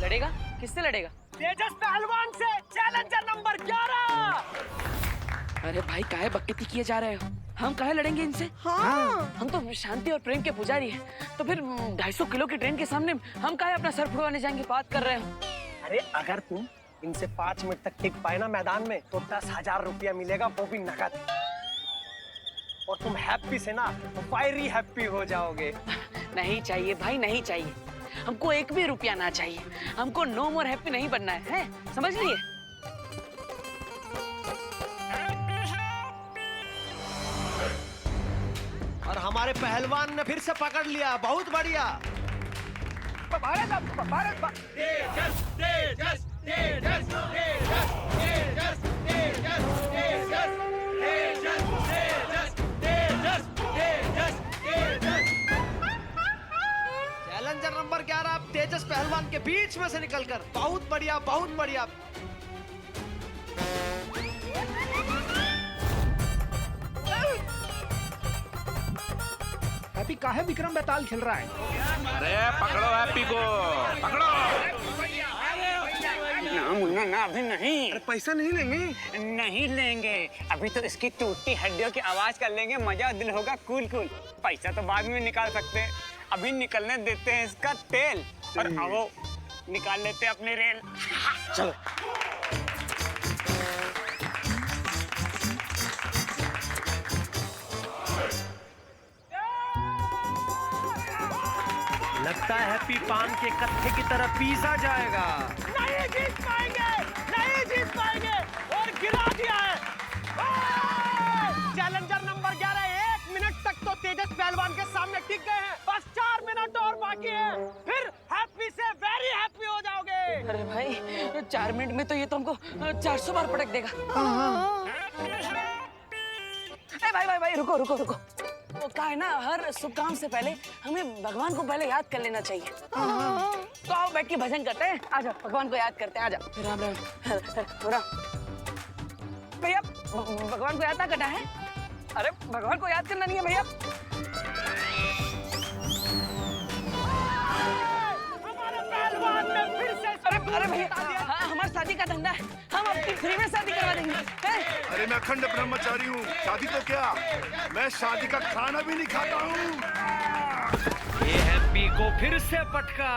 लड़ेगा? किससे लड़ेगा? तेजस पहलवान से, चैलेंजर नंबर 11। अरे भाई काहे बकैती किए जा रहे हो? हम काहे लड़ेंगे इनसे? हाँ। हम तो शांति और प्रेम के पुजारी हैं। तो फिर 250 किलो की ट्रेन के सामने हम काहे अपना सर फुड़वाने जाएंगे? बात कर रहे हो? अरे अगर तुम इनसे 5 मिनट तक टिक पाए ना मैदान में तो 10,000 रुपया मिलेगा, वो भी नकद। और तुम हैप्पी से ना फायरी हैप्पी हो जाओगे। नहीं चाहिए भाई, नहीं चाहिए। हमको एक भी रुपया ना चाहिए। हमको नो मोर हैप्पी नहीं बनना है? समझ लिए? और हमारे पहलवान ने फिर से पकड़ लिया, बहुत बढ़िया। भारत, भारत, तेजस, तेजस, तेजस, तेजस, तेजस, तेजस, तेजस, तेजस, तेजस, तेजस, तेजस। चैलेंजर नंबर 11 तेजस पहलवान के बीच में से निकलकर, बहुत बढ़िया, बहुत बढ़िया। हैप्पी काहे विक्रम बेताल खेल रहा है? अरे पकड़ो हैप्पी को, पकड़ो। ना मुन्ना ना, अभी नहीं। अरे पैसा नहीं लेंगे? नहीं लेंगे, अभी तो इसकी टूटती हड्डियों की आवाज कर लेंगे, मजा दिल होगा कूल कूल। पैसा तो बाद में निकाल सकते हैं, अभी निकलने देते हैं इसका तेल। और आओ निकाल लेते हैं अपनी रेल। चलो। लगता है हैप्पी पान के कत्थे की तरह पीसा जाएगा। नहीं जीत पाएंगे, नहीं जीत पाएंगे और गिरा दिया है। चैलेंजर नंबर 11 1 मिनट तक तो तेजस पहलवान के सामने टिक गए हैं। बस 4 मिनट और बाकी है, फिर हैप्पी से वेरी हैप्पी हो जाओगे। अरे भाई 4 मिनट में तो ये तो हमको 400 बार पटक देगा। ए भाई रुको रुको रुको। वो क्या है ना, हर शुभ काम से पहले हमें भगवान को पहले याद कर लेना चाहिए। तो आओ बैठ के भजन करते हैं। आ जाओ, भगवान को याद करते हैं। आ जाओ। राम राम। भैया भगवान को याद ना करना है? अरे भगवान को याद करना नहीं है भैया। हमारे पहलवान ने फिर से अरे भैया, हाँ हमारी शादी का धंधा है, हम अपनी फ्री में शादी करवा देंगे। अरे मैं अखंड ब्रह्मचारी हूँ, शादी तो क्या, मैं शादी का खाना भी नहीं खाता हूँ। ये हैप्पी को फिर से पटका।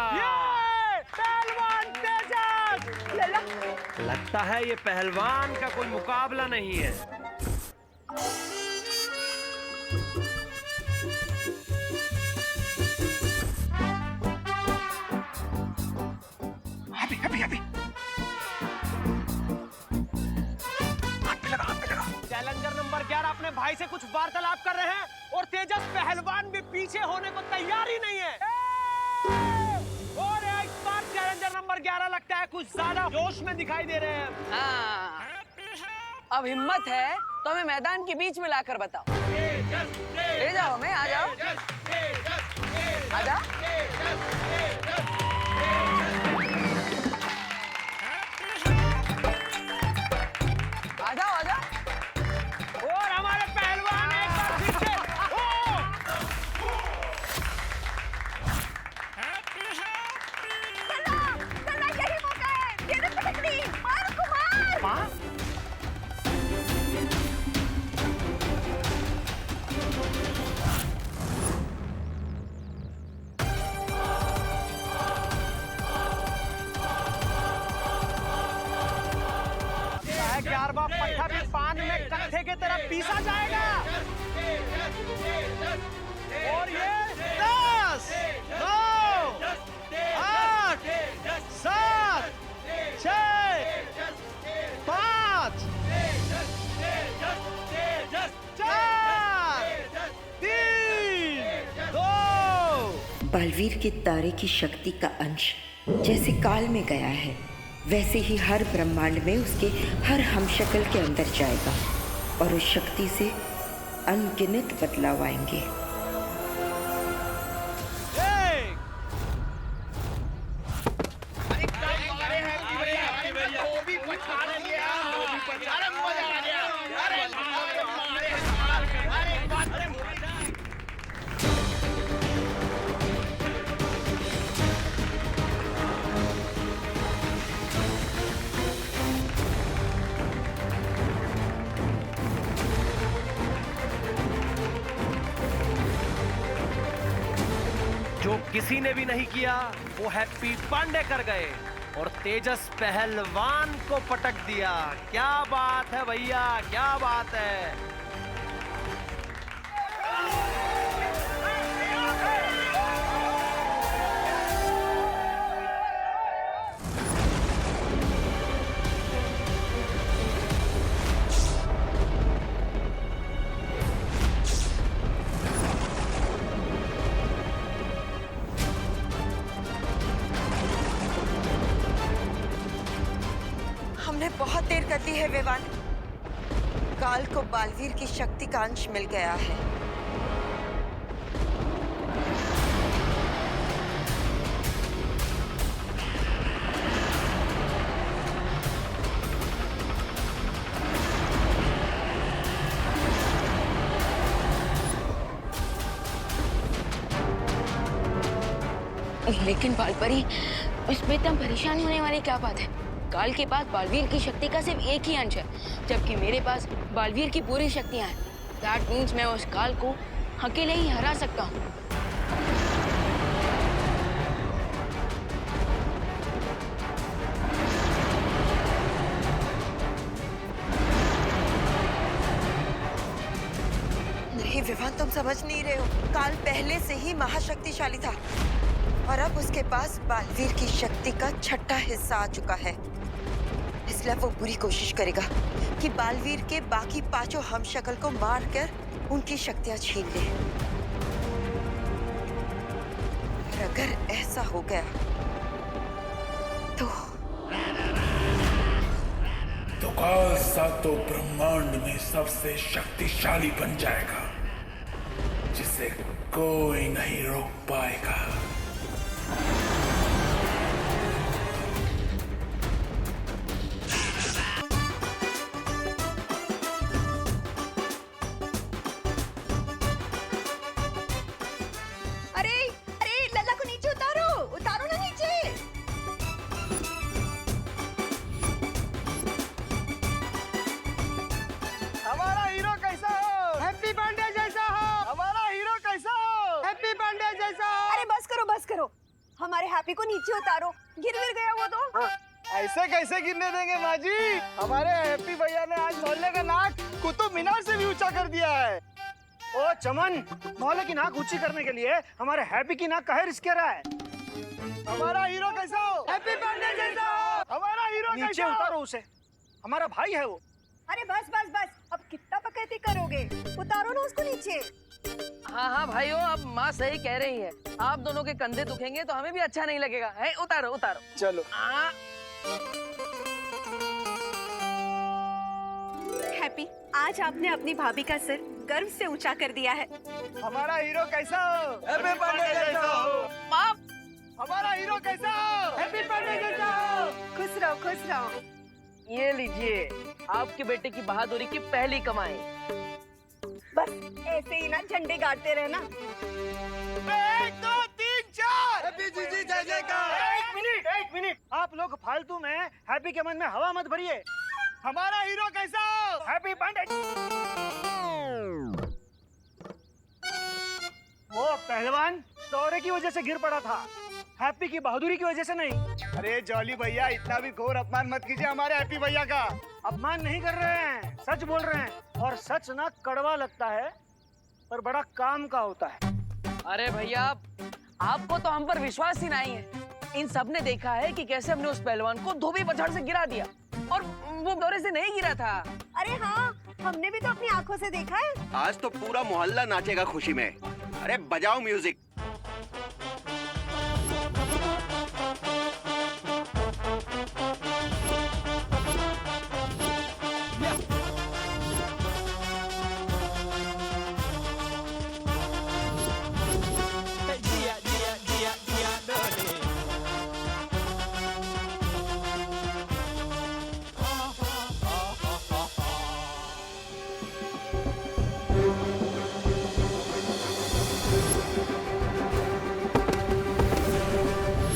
पहलवान तेजस। लगता है ये पहलवान का कोई मुकाबला नहीं है। चैलेंजर नंबर 11 अपने भाई से कुछ वार्तालाप कर रहे हैं और तेजस पहलवान भी पीछे होने को तैयार ही नहीं है। और इस बार चैलेंजर नंबर 11 लगता है कुछ ज्यादा जोश में दिखाई दे रहे हैं। हाँ, अब हिम्मत है तो हमें मैदान के बीच में लाकर बताओ। ले जाओ हमें, आ जाओ, आ जाओ। आ जाओ, आ जाओ। और हमारे पहलवान एक बार फिर से यही मौका है, तेजस पटकनी, मार कुमार। ग्यारहवां पट्टा भी पान में कत्थे की तरह पीसा जाएगा। और ये 10, 9, 8, 7, 6, 5, 4, 3, 2। बलवीर के तारे की शक्ति का अंश जैसे काल में गया है, वैसे ही हर ब्रह्मांड में उसके हर हमशक्ल के अंदर जाएगा और उस शक्ति से अनगिनत बदलाव आएंगे। किसी ने भी नहीं किया वो हैप्पी पांडे कर गए और तेजस पहलवान को पटक दिया। क्या बात है भैया, क्या बात है। हमने बहुत देर कर दी है विवान। काल को बालवीर की शक्ति का अंश मिल गया है। लेकिन बालपरी, उसमें इतना परेशान होने वाली क्या बात है? काल के पास बालवीर की शक्ति का सिर्फ एक ही अंश है, जबकि मेरे पास बालवीर की पूरी शक्तियां हैं। दैट मीन्स मैं उस काल को अकेले ही हरा सकता हूँ। नहीं विवान, तुम समझ नहीं रहे हो। काल पहले से ही महाशक्तिशाली था और अब उसके पास बालवीर की शक्ति का छठा हिस्सा आ चुका है। इसलिए वो पूरी कोशिश करेगा कि बालवीर के बाकी पांचों हमशक्ल को मारकर उनकी शक्तियां छीन ले। और अगर ऐसा हो गया तो काल सातों ब्रह्मांड में सबसे शक्तिशाली बन जाएगा, जिसे कोई नहीं रोक पाएगा। अरे अरे लल्ला को नीचे उतारो, उतारो ना नीचे। हमारा हीरो कैसा हो? हैप्पी पांडे जैसा हो। हमारा हीरो कैसा हो? हैप्पी पांडे जैसा हो। अरे बस करो बस करो, हमारे हैप्पी को नीचे उतारो। गिर गया वो तो। ऐसे कैसे गिरने देंगे माँ जी? हमारे हैप्पी भैया ने आज मोहल्ले का नाक कुतुब मीनार से भी ऊंचा कर दिया है। ओ चमन, मोहल्ले की नाक ऊंची करने के लिए हमारे हैप्पी की नाक काहे रिस्क रहा है? हमारा हीरो कैसा हो? हैप्पी पांडे जैसा हो। हमारा हीरो नीचे कैसा हो? उतारो उसे, हमारा भाई है वो। अरे बस बस बस, अब कितना बकैती करोगे? उतारो ना उसको नीचे। हाँ हाँ भाइयों, अब माँ सही कह रही है। आप दोनों के कंधे दुखेंगे तो हमें भी अच्छा नहीं लगेगा। है, उतारो उतारो। चलो। हैप्पी, आज आपने अपनी भाभी का सिर गर्व से ऊंचा कर दिया है। हमारा हीरो कैसा हो? हैप्पी पांडे जैसा हो। माँ, हमारा हीरो कैसा हो? हैप्पी पांडे जैसा हो। खुश रहो खुश रहो। ये लीजिए आपके बेटे की बहादुरी की पहली कमाई। बस ऐसे ही ना झंडे गाड़ते रहना। 1 2 3 4 हैप्पी जीजी जय जयकार। एक मिनट, आप लोग फालतू में हैप्पी के मन में हवा मत भरिए। हमारा हीरो कैसा हो? हैप्पी पांडे। वो पहलवान दौरे की वजह से गिर पड़ा था, हैप्पी की बहादुरी की वजह से नहीं। अरे जॉली भैया, इतना भी घोर अपमान मत कीजिए हमारे हैप्पी भैया का। अपमान नहीं कर रहे हैं, सच बोल रहे हैं। और सच ना कड़वा लगता है पर बड़ा काम का होता है। अरे भैया, आपको तो हम पर विश्वास ही नहीं है। इन सब ने देखा है कि कैसे हमने उस पहलवान को धोबी पछाड़ से गिरा दिया और वो दौरे से नहीं गिरा था। अरे हाँ, हमने भी तो अपनी आंखों से देखा है। आज तो पूरा मोहल्ला नाचेगा खुशी में। अरे बजाओ म्यूजिक।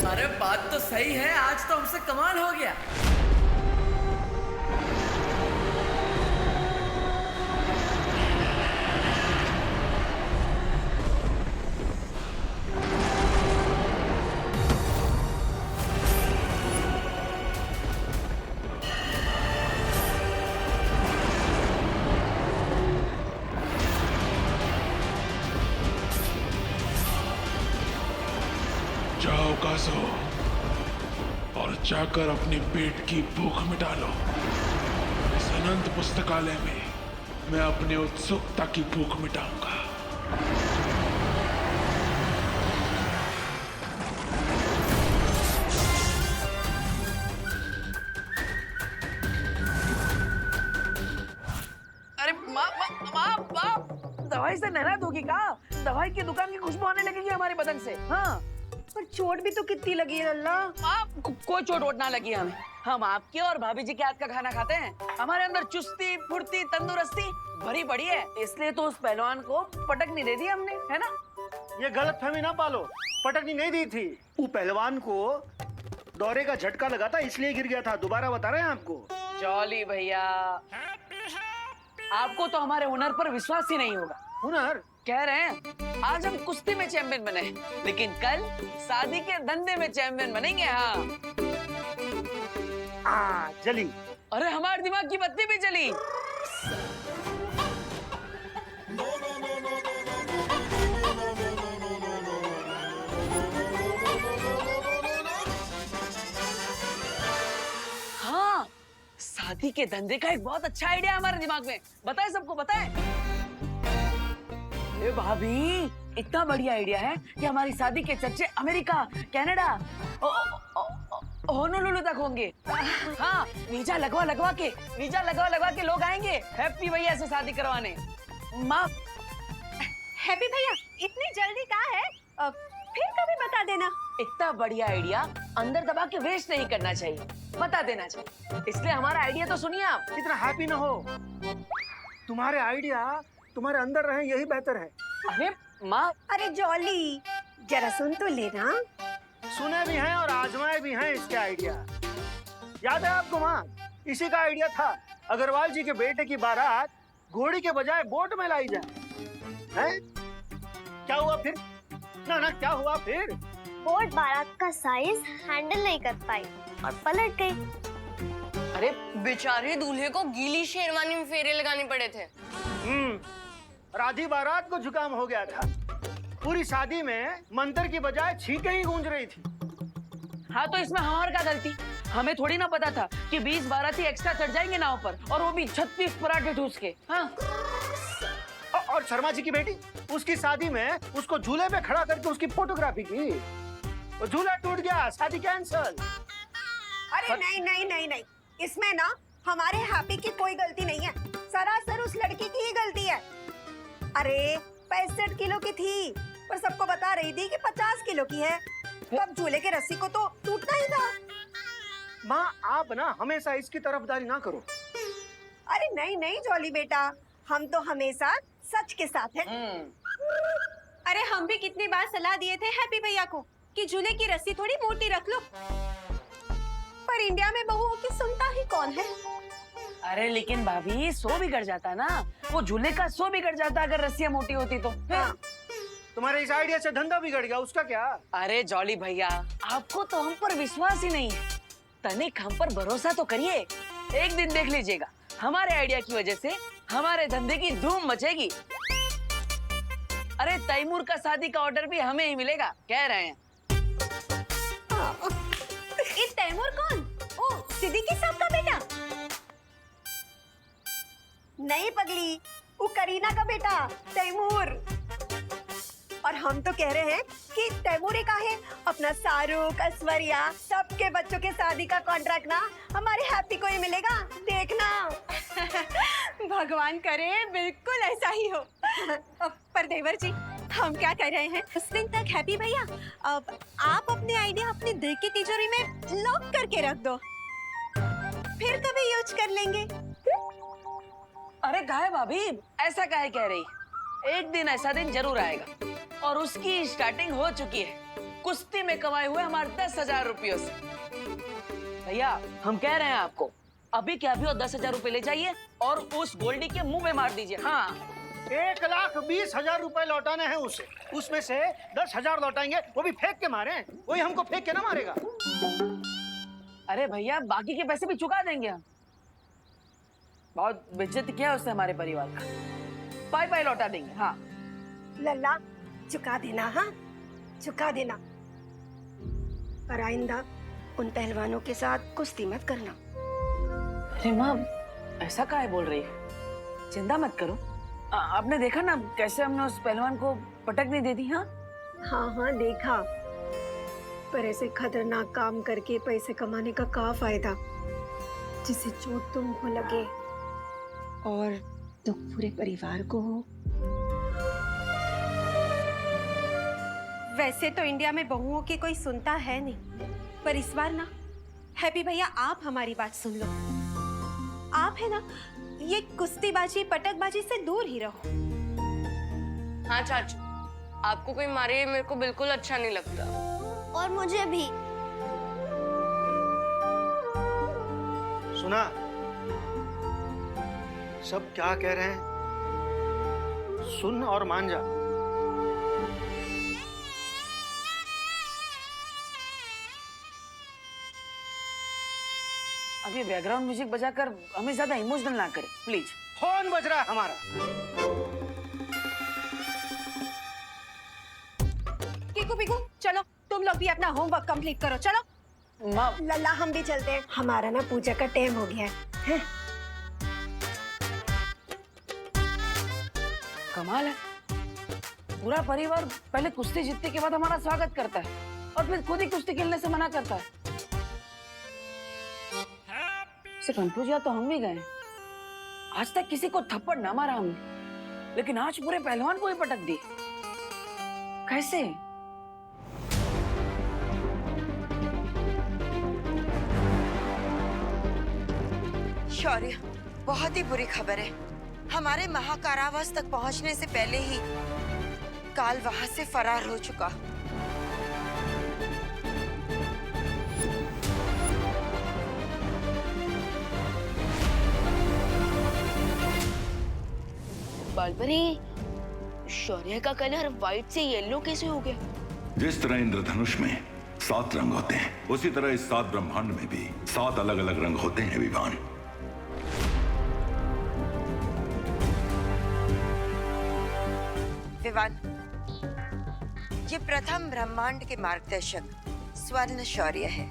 अरे बात तो सही है, आज तो हमसे कमाल हो गया। और जाकर अपने पेट की भूख मिटा लो। इस अनंत पुस्तकालय में मैं अपनी उत्सुकता की भूख मिटाऊंगा। अरे माँ दवाई से नहरा दोगी का? दवाई की दुकान की खुशबू आने लगेगी हमारे बदन से। हाँ पर चोट भी तो कितनी लगी है लल्ला। कोई चोट वोट ना लगी हमें। हम आपके और भाभी जी के हाथ का खाना खाते हैं। हमारे अंदर चुस्ती फुर्ती तंदुरुस्ती भरी पड़ी है, इसलिए तो उस पहलवान को पटकनी दे दी हमने, है ना? ये गलत फहमी ना पालो, पटकनी नहीं दी थी। वो पहलवान को दौरे का झटका लगा था इसलिए गिर गया था। दोबारा बता रहे हैं आपको। जॉली भैया, आपको तो हमारे हुनर पर विश्वास ही नहीं होगा। हुनर? कह रहे हैं आज हम कुश्ती में चैंपियन बने, लेकिन कल शादी के धंधे में चैंपियन बनेंगे। हाँ जली। अरे हमारे दिमाग की बत्ती भी जली। हाँ, शादी के धंधे का एक बहुत अच्छा आइडिया हमारे दिमाग में। बताए सबको, बताए। ए भाभी, इतना बढ़िया आइडिया है कि हमारी शादी के चर्चे अमेरिका, कनाडा, होनोलुलु तक होंगे। हाँ, वीजा लगवा के लोग आएंगे हैप्पी भैया से शादी करवाने। माँ, हैप्पी भैया इतनी जल्दी कहाँ है? फिर कभी बता देना। इतना बढ़िया आइडिया अंदर दबा के वेस्ट नहीं करना चाहिए, बता देना चाहिए। इसलिए हमारा आइडिया तो सुनिए आप। इतना हैप्पी ना हो, तुम्हारे आइडिया तुम्हारे अंदर रहे यही बेहतर है। अरे माँ, अरे जॉली जरा सुन तो लेना। सुने भी हैं और आजमाए भी हैं इसके आइडिया। याद है आपको माँ, इसी का आइडिया था अग्रवाल जी के बेटे की बारात घोड़ी के बजाय बोट में लाई जाए। हैं? क्या हुआ फिर? ना क्या हुआ फिर? बोट बारात का साइज हैंडल नहीं कर पाई और पलट गई। अरे बेचारे दूल्हे को गीली शेरवानी में फेरे लगाने पड़े थे। और आधी बारात को जुकाम हो गया था। पूरी शादी में मंत्र की बजाय छींकें ही गूंज रही थी। हाँ तो इसमें हमारी क्या गलती? हमें थोड़ी ना पता था कि 20 बाराती एक्स्ट्रा चढ़ जाएंगे नाव पर, और वो भी 36 पराठे ठूस के। हाँ। और शर्मा जी की बेटी, उसकी शादी में उसको झूले पे खड़ा करके उसकी फोटोग्राफी की। वो झूला टूट गया, शादी कैंसल। अरे नहीं, इसमें ना हमारे हैप्पी की कोई गलती नहीं है, सरासर उस लड़की की ही गलती है। अरे 65 किलो की थी, पर सबको बता रही थी कि 50 किलो की है। तब झूले के रस्सी को तो टूटना ही था। माँ आप ना हमेशा इसकी तरफदारी ना करो। अरे नहीं जॉली बेटा, हम तो हमेशा सच के साथ हैं। अरे हम भी कितनी बार सलाह दिए थे हैप्पी भैया को कि झूले की रस्सी थोड़ी मोटी रख लो, पर इंडिया में बहुओं की सुनता ही कौन है। अरे लेकिन भाभी, सो बिगड़ जाता ना, वो झूले का सो बिगड़ जाता अगर रस्सियाँ मोटी होती तो। हाँ। तुम्हारे इस आइडिया से धंधा बिगड़ गया, उसका क्या? अरे जॉली भैया, आपको तो हम पर विश्वास ही नहीं है। तनिक हम पर भरोसा तो करिए। एक दिन देख लीजिएगा, हमारे आइडिया की वजह से हमारे धंधे की धूम मचेगी। अरे तैमूर का शादी का ऑर्डर भी हमें ही मिलेगा, कह रहे हैं। ये तैमूर कौन? ओ सिद्दीकी साहब का बेटा? नहीं पगली, वो करीना का बेटा तैमूर। और हम तो कह रहे हैं कि तैमूर का है अपना शाहरुख, ऐश्वर्या, सबके बच्चों के शादी का कॉन्ट्रैक्ट ना हमारे हैप्पी को ही मिलेगा, देखना। भगवान करे बिल्कुल ऐसा ही हो। पर देवर जी, हम क्या कर रहे हैं, उस दिन तक हैप्पी भैया अब आप अपने आइडिया अपने दिल की तिजोरी में लॉक करके रख दो, फिर कभी यूज कर लेंगे। अरे काहे भाभी, ऐसा काहे कह रही? एक दिन ऐसा दिन जरूर आएगा, और उसकी स्टार्टिंग हो चुकी है कुश्ती में कमाए हुए हमारे 10,000 रुपयों से। भैया हम कह रहे हैं आपको, अभी के अभी वो 10,000 रुपए ले जाइए और उस गोल्डी के मुंह में मार दीजिए। हाँ, 1,20,000 रुपए लौटाने हैं उसे, उसमें से 10,000 लौटाएंगे, वो भी फेंक के मारे। वही हमको फेंक के ना मारेगा। अरे भैया, बाकी के पैसे भी चुका देंगे हम। बहुत बेइज्जती किया उसने हमारे परिवार का, पाई लौटा देंगे। हाँ लल्ला चुका देना, हाँ चुका देना। पर आइंदा उन पहलवानों के साथ कुश्ती मत करना। अरे माँ, ऐसा काहे बोल रही है? चिंता मत करो। आपने देखा ना कैसे हमने उस पहलवान को पटक नहीं दे दी। हाँ हाँ देखा, पर ऐसे खतरनाक काम करके पैसे कमाने का क्या फायदा, जिससे चोट तुमको लगे और दुख पूरे परिवार को हो। वैसे तो इंडिया में बहुओं की कोई सुनता है नहीं, पर इस बार ना हैप्पी भैया आप हमारी बात सुन लो। आप है ना, ये कुश्तीबाजी पटकबाजी से दूर ही रहो। हाँ चाचू, आपको कोई मारे मेरे को बिल्कुल अच्छा नहीं लगता। और मुझे भी। सुना सब क्या कह रहे हैं, सुन और मान जा। अब ये बैकग्राउंड म्यूजिक बजाकर हमें ज्यादा इमोशनल ना करें प्लीज। फोन बज रहा है हमारा। कीकू पीकू चलो, तुम लोग भी अपना होमवर्क कंप्लीट करो। चलो माँ, लल्ला हम भी चलते हैं, हमारा ना पूजा का टाइम हो गया है। कमाल है, पूरा परिवार पहले कुश्ती जीतने के बाद हमारा स्वागत करता है और फिर खुद ही कुश्ती खेलने से मना करता है। इसे कंफ्यूज या तो हम भी गए। आज तक किसी को थप्पड़ ना मारा हमने, लेकिन आज पूरे पहलवान को ही पटक दी। कैसे? शौर्य, बहुत ही बुरी खबर है। हमारे महाकारावास तक पहुंचने से पहले ही काल वहां से फरार हो चुका। बालपरी, शौर्य का कलर व्हाइट से येलो कैसे हो गया? जिस तरह इंद्रधनुष में 7 रंग होते हैं, उसी तरह इस 7 ब्रह्मांड में भी 7 अलग अलग रंग होते हैं विवान। विवान, ये प्रथम ब्रह्मांड के मार्गदर्शक स्वर्ण शौर्य है।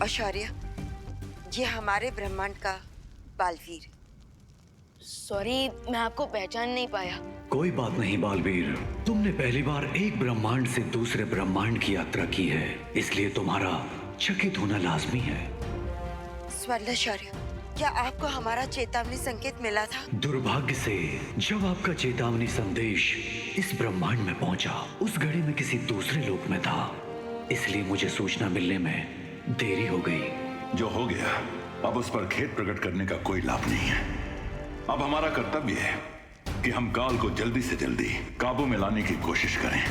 और शौर्य, ये हमारे ब्रह्मांड का बालवीर। सॉरी, मैं आपको पहचान नहीं पाया। कोई बात नहीं बालवीर, तुमने पहली बार एक ब्रह्मांड से दूसरे ब्रह्मांड की यात्रा की है, इसलिए तुम्हारा चकित होना लाजमी है। स्वर्ण शौर्य, क्या आपको हमारा चेतावनी संकेत मिला था? दुर्भाग्य से जब आपका चेतावनी संदेश इस ब्रह्मांड में पहुंचा, उस घड़ी में किसी दूसरे लोक में था, इसलिए मुझे सूचना मिलने में देरी हो गई। जो हो गया, अब उस पर खेद प्रकट करने का कोई लाभ नहीं है। अब हमारा कर्तव्य है कि हम काल को जल्दी से जल्दी काबू में लाने की कोशिश करें।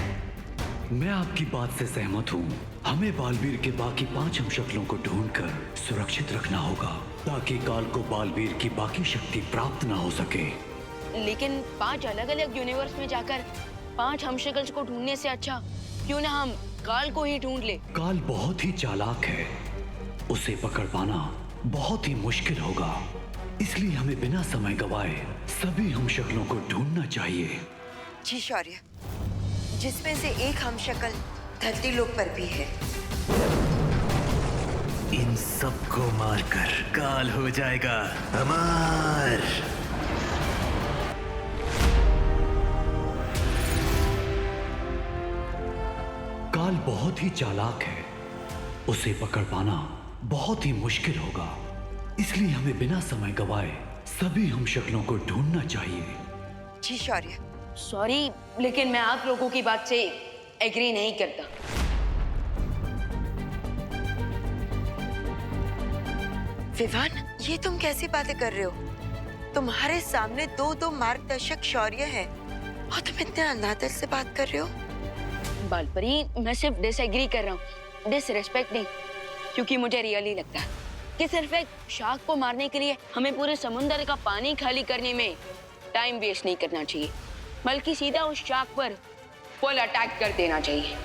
मैं आपकी बात से सहमत हूँ। हमें बालवीर के बाकी 5 हमशक्लों को ढूंढकर सुरक्षित रखना होगा, ताकि काल को बालवीर की बाकी शक्ति प्राप्त ना हो सके। लेकिन 5 अलग अलग यूनिवर्स में जाकर 5 हमशक्ल्स को ढूंढने से अच्छा क्यों ना हम काल को ही ढूंढ ले। काल बहुत ही चालाक है, उसे पकड़ पाना बहुत ही मुश्किल होगा, इसलिए हमें बिना समय गवाए सभी हमशक्लों को ढूंढना चाहिए। जी शौर्य, जिसमें से एक हमशक्ल धरती लोक पर भी है। इन सबको मारकर काल हो जाएगा हमार। काल बहुत ही चालाक है, उसे पकड़ पाना बहुत ही मुश्किल होगा, इसलिए हमें बिना समय गवाए सभी हमशक्लों को ढूंढना चाहिए। जी शौर्य। सॉरी, लेकिन मैं आप लोगों की बात से एग्री नहीं करता। विवान, ये तुम कैसी बातें कर रहे हो? तुम्हारे सामने 2 मार्गदर्शक शौर्य हैं और तुम इतने अनादर से बात कर रहे हो। बालपरी, मैं सिर्फ डिसएग्री कर रहा हूँ, डिसरिस्पेक्ट नहीं, क्योंकि मुझे रियली लगता है कि सिर्फ एक शार्क को मारने के लिए हमें पूरे समुद्र का पानी खाली करने में टाइम वेस्ट नहीं करना चाहिए, बल्कि सीधा उस शार्क पर फुल अटैक कर देना चाहिए।